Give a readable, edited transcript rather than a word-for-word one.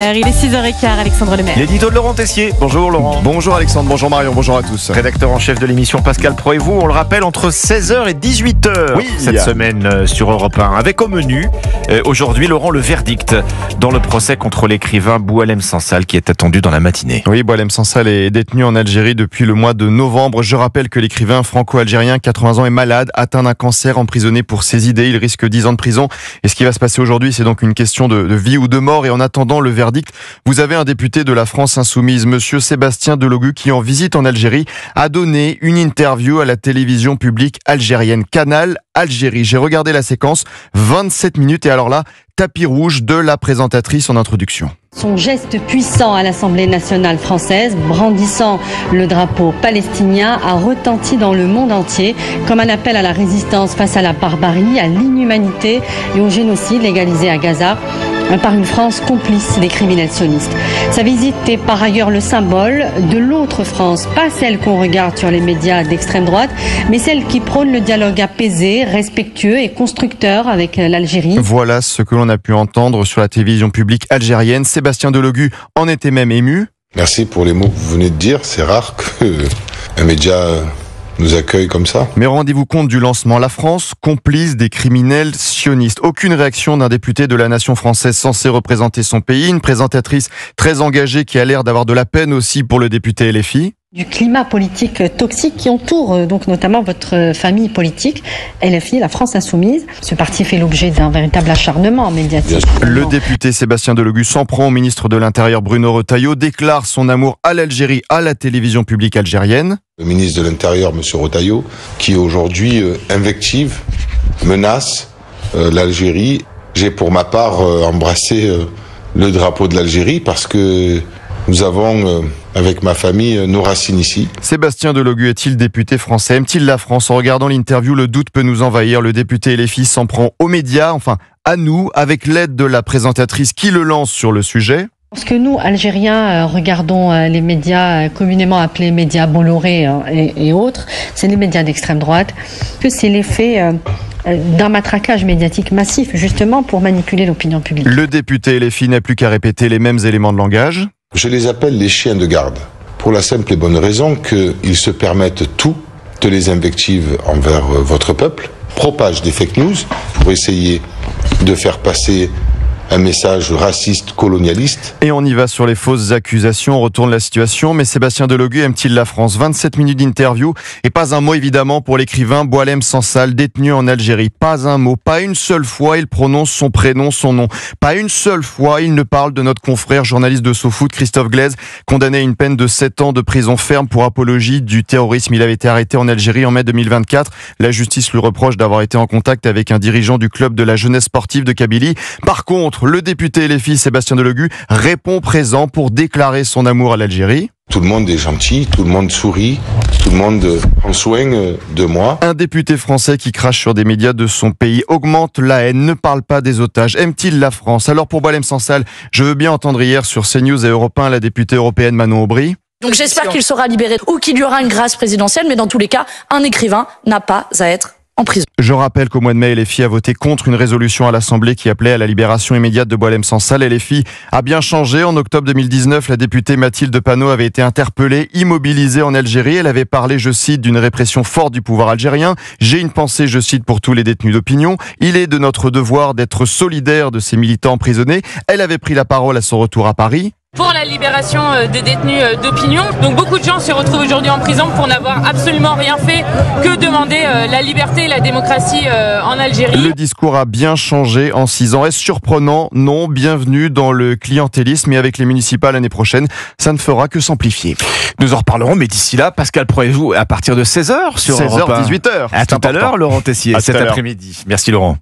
Il est 6h15, Alexandre Lemaire. L'édito de Laurent Tessier. Bonjour Laurent. Bonjour Alexandre, bonjour Marion, bonjour à tous. Rédacteur en chef de l'émission Pascal Pro et vous, on le rappelle, entre 16h et 18h cette semaine sur Europe 1. Avec au menu, aujourd'hui Laurent, le verdict dans le procès contre l'écrivain Boualem Sansal qui est attendu dans la matinée. Oui, Boualem Sansal est détenu en Algérie depuis le mois de novembre. Je rappelle que l'écrivain franco-algérien, 80 ans, est malade, atteint d'un cancer, emprisonné pour ses idées. Il risque 10 ans de prison. Et ce qui va se passer aujourd'hui, c'est donc une question de vie ou de mort. Et en attendant le verdict, vous avez un député de la France Insoumise, monsieur Sébastien Delogu, qui en visite en Algérie, a donné une interview à la télévision publique algérienne Canal Algérie. J'ai regardé la séquence, 27 minutes, et alors là, tapis rouge de la présentatrice en introduction. Son geste puissant à l'Assemblée nationale française, brandissant le drapeau palestinien, a retenti dans le monde entier comme un appel à la résistance face à la barbarie, à l'inhumanité et au génocide légalisé à Gaza par une France complice des criminels sionistes. Sa visite est par ailleurs le symbole de l'autre France, pas celle qu'on regarde sur les médias d'extrême droite, mais celle qui prône le dialogue apaisé, respectueux et constructeur avec l'Algérie. Voilà ce que l'on a pu entendre sur la télévision publique algérienne. Sébastien Delogu en était même ému. Merci pour les mots que vous venez de dire. C'est rare qu'un média nous accueille comme ça. Mais rendez-vous compte du lancement. La France, complice des criminels sionistes. Aucune réaction d'un député de la nation française censé représenter son pays. Une présentatrice très engagée qui a l'air d'avoir de la peine aussi pour le député LFI. Du climat politique toxique qui entoure donc notamment votre famille politique, LFI, la France Insoumise. Ce parti fait l'objet d'un véritable acharnement médiatique. Le député Sébastien Delogu s'en prend au ministre de l'Intérieur Bruno Retailleau, déclare son amour à l'Algérie à la télévision publique algérienne. Le ministre de l'Intérieur, M. Retailleau, qui aujourd'hui invective, menace l'Algérie. J'ai pour ma part embrassé le drapeau de l'Algérie parce que nous avons, avec ma famille, nos racines ici. Sébastien Delogu est-il député français? Aime-t-il la France? En regardant l'interview, le doute peut nous envahir. Le député LFI s'en prend aux médias, enfin à nous, avec l'aide de la présentatrice qui le lance sur le sujet. Parce que nous, Algériens, regardons les médias communément appelés médias Bolloré et autres, c'est les médias d'extrême droite, que c'est l'effet d'un matraquage médiatique massif, justement pour manipuler l'opinion publique. Le député LFI n'a plus qu'à répéter les mêmes éléments de langage. Je les appelle les chiens de garde, pour la simple et bonne raison qu'ils se permettent toutes les invectives envers votre peuple, propagent des fake news pour essayer de faire passer un message raciste, colonialiste. Et on y va sur les fausses accusations, on retourne la situation. Mais Sébastien Delogu aime-t-il la France? 27 minutes d'interview et pas un mot évidemment pour l'écrivain Boualem Sansal, détenu en Algérie. Pas un mot, pas une seule fois il prononce son prénom, son nom. Pas une seule fois il ne parle de notre confrère journaliste de SoFoot, Christophe Glaise, condamné à une peine de 7 ans de prison ferme pour apologie du terrorisme. Il avait été arrêté en Algérie en mai 2024. La justice lui reproche d'avoir été en contact avec un dirigeant du club de la jeunesse sportive de Kabylie. Par contre, le député LFI Sébastien Delogu répond présent pour déclarer son amour à l'Algérie. Tout le monde est gentil, tout le monde sourit, tout le monde prend soin de moi. Un député français qui crache sur des médias de son pays, augmente la haine, ne parle pas des otages, aime-t-il la France? Alors pour Boualem Sansal, je veux bien entendre hier sur CNews et Europe 1 la députée européenne Manon Aubry. Donc j'espère qu'il sera libéré ou qu'il y aura une grâce présidentielle, mais dans tous les cas, un écrivain n'a pas à être en prison. Je rappelle qu'au mois de mai, LFI a voté contre une résolution à l'Assemblée qui appelait à la libération immédiate de Boualem Sansal. LFI a bien changé. En octobre 2019, la députée Mathilde Panot avait été interpellée, immobilisée en Algérie. Elle avait parlé, je cite, d'une répression forte du pouvoir algérien. J'ai une pensée, je cite, pour tous les détenus d'opinion. Il est de notre devoir d'être solidaire de ces militants emprisonnés. Elle avait pris la parole à son retour à Paris. Pour la libération des détenus d'opinion. Donc beaucoup de gens se retrouvent aujourd'hui en prison pour n'avoir absolument rien fait que demander la liberté et la démocratie en Algérie. Le discours a bien changé en 6 ans. Est-ce surprenant? Non. Bienvenue dans le clientélisme. Et avec les municipales l'année prochaine, ça ne fera que s'amplifier. Nous en reparlerons, mais d'ici là, Pascal Pro et vous à partir de 16h sur 16h, 18h. À tout à l'heure, Laurent Tessier, cet après-midi. Merci Laurent.